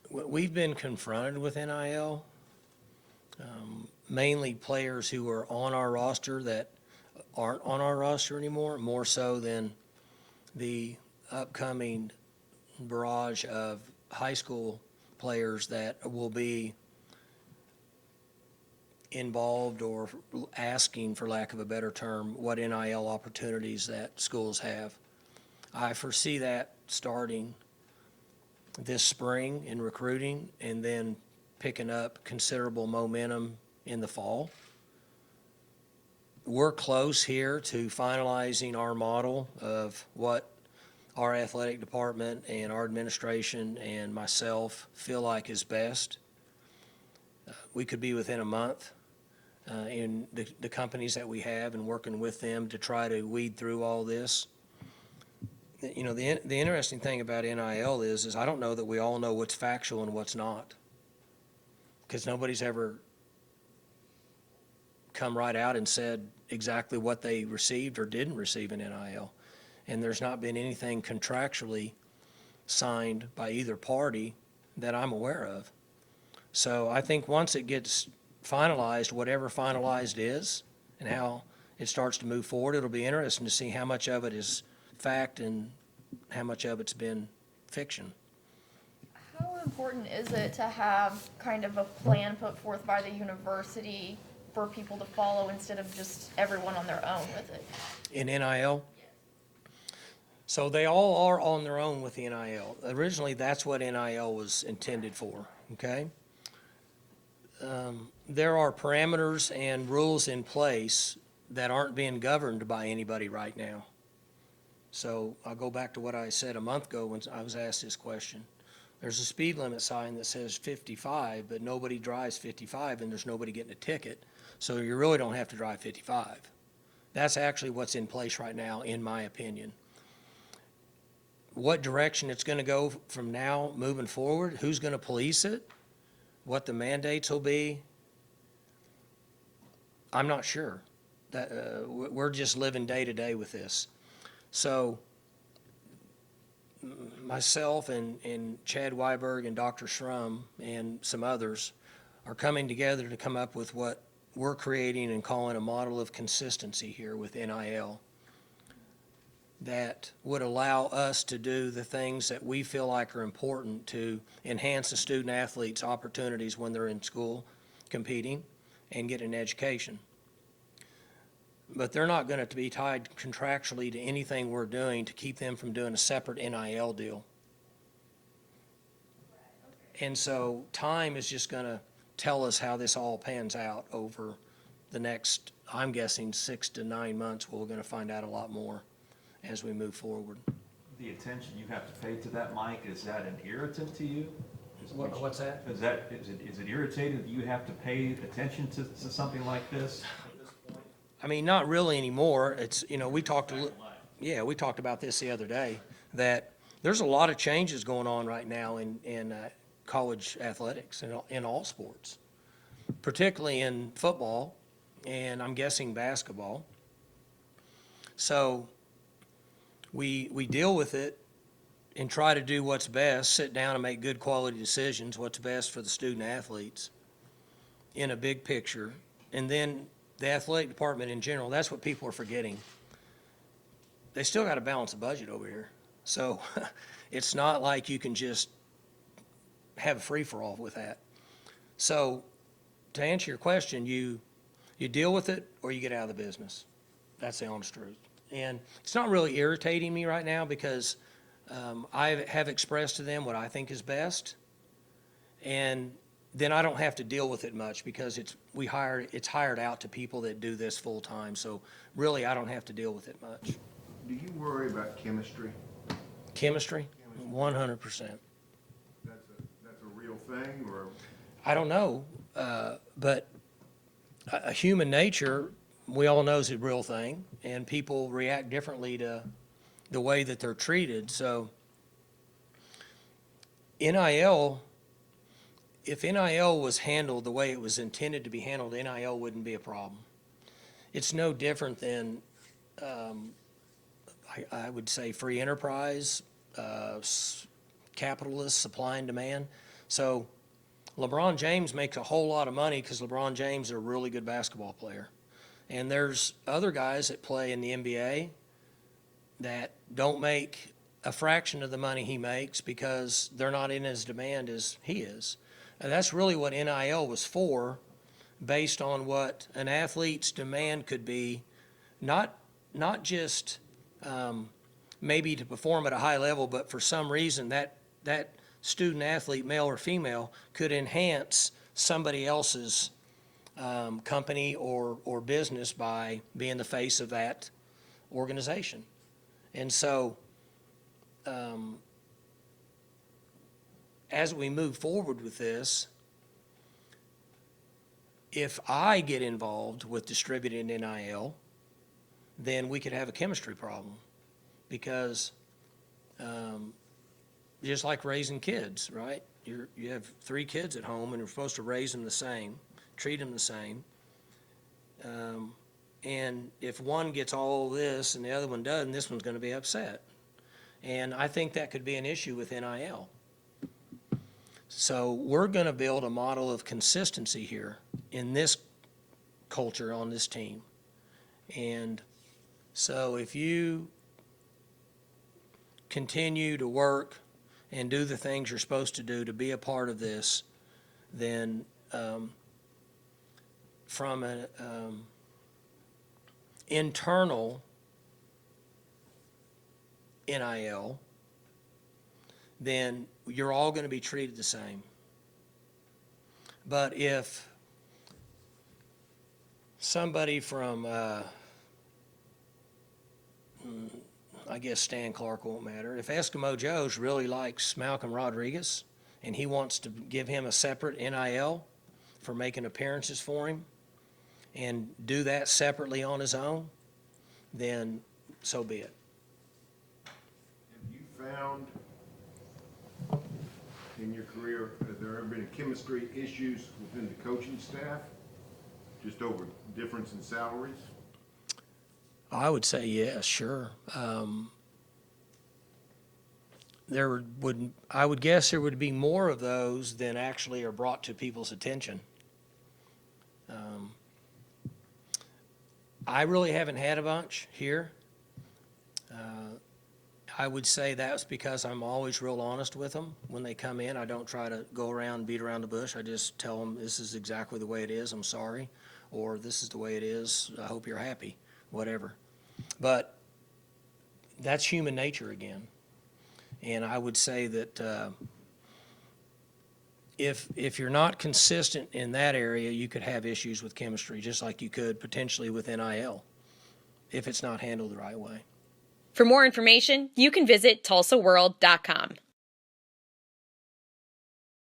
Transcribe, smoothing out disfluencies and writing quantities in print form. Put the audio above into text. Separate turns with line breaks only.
We've been confronted with NIL, mainly players who are on our roster that aren't on our roster anymore, more so than the upcoming barrage of high school players that will be involved or asking, for lack of a better term, what NIL opportunities that schools have. I foresee that starting this spring in recruiting and then picking up considerable momentum in the fall. We're close here to finalizing our model of what our athletic department and our administration and myself feel like is best. We could be within a month in the companies that we have and working with them to try to weed through all this. You know, the interesting thing about NIL is I don't know that we all know what's factual and what's not, because nobody's ever come right out and said exactly what they received or didn't receive in NIL. And there's not been anything contractually signed by either party that I'm aware of. So I think once it gets finalized, whatever finalized is, and how it starts to move forward, it'll be interesting to see how much of it is fact and how much of it's been fiction.
How important is it to have kind of a plan put forth by the university for people to follow instead of just everyone on their own with it?
In NIL? So they all are on their own with the NIL. Originally, that's what NIL was intended for, okay? There are parameters and rules in place that aren't being governed by anybody right now. So I'll go back to what I said a month ago when I was asked this question. There's a speed limit sign that says 55, but nobody drives 55 and there's nobody getting a ticket. So you really don't have to drive 55. That's actually what's in place right now, in my opinion. What direction it's going to go from now moving forward, who's going to police it, what the mandates will be, I'm not sure. We're just living day to day with this. So myself and Chad Weiberg and Dr. Schrum and some others are coming together to come up with what we're creating and calling a model of consistency here with NIL that would allow us to do the things that we feel like are important to enhance the student athletes' opportunities when they're in school competing and get an education. But they're not going to be tied contractually to anything we're doing to keep them from doing a separate NIL deal. And so time is just going to tell us how this all pans out over the next, I'm guessing, 6 to 9 months. We're going to find out a lot more as we move forward.
The attention you have to pay to that, Mike, is that an irritant to you?
What's that?
Is it irritating that you have to pay attention to something like this?
I mean, not really anymore. It's, you know, we talked about this the other day, that there's a lot of changes going on right now in college athletics and in all sports, particularly in football, and I'm guessing basketball. So we deal with it and try to do what's best, sit down and make good quality decisions, what's best for the student athletes in a big picture. And then the athletic department in general, that's what people are forgetting. They still got to balance the budget over here. So it's not like you can just have a free-for-all with that. So to answer your question, you deal with it or you get out of the business. That's the honest truth. And it's not really irritating me right now because I have expressed to them what I think is best. And then I don't have to deal with it much because it's hired out to people that do this full time. So really, I don't have to deal with it much.
Do you worry about chemistry?
Chemistry? 100%.
That's a real thing, or?
I don't know, but a human nature, we all know, is a real thing, and people react differently to the way that they're treated. So NIL, if NIL was handled the way it was intended to be handled, NIL wouldn't be a problem. It's no different than, I would say, free enterprise, capitalist supply and demand. So LeBron James makes a whole lot of money because LeBron James is a really good basketball player. And there's other guys that play in the NBA that don't make a fraction of the money he makes because they're not in as demand as he is. And that's really what NIL was for, based on what an athlete's demand could be, not just maybe to perform at a high level, but for some reason that student athlete, male or female, could enhance somebody else's company or business by being the face of that organization. And so as we move forward with this, if I get involved with distributing NIL, then we could have a chemistry problem, because just like raising kids, right? You have 3 kids at home and you're supposed to raise them the same, treat them the same. And if one gets all this and the other one doesn't, this one's going to be upset. And I think that could be an issue with NIL. So we're going to build a model of consistency here in this culture on this team. And so if you continue to work and do the things you're supposed to do to be a part of this, then from an internal NIL, then you're all going to be treated the same. But if somebody from, I guess Stan Clark won't matter, if Eskimo Joe's really likes Malcolm Rodriguez and he wants to give him a separate NIL for making appearances for him and do that separately on his own, then so be it.
Have you found in your career, have there ever been chemistry issues within the coaching staff, just over difference in salaries?
I would say yes, sure. I would guess there would be more of those than actually are brought to people's attention. I really haven't had a bunch here. I would say that's because I'm always real honest with them when they come in. I don't try to go around and beat around the bush. I just tell them this is exactly the way it is, I'm sorry, or this is the way it is, I hope you're happy, whatever. But that's human nature again. And I would say that if you're not consistent in that area, you could have issues with chemistry, just like you could potentially with NIL, if it's not handled the right way.
For more information, you can visit tulsaworld.com.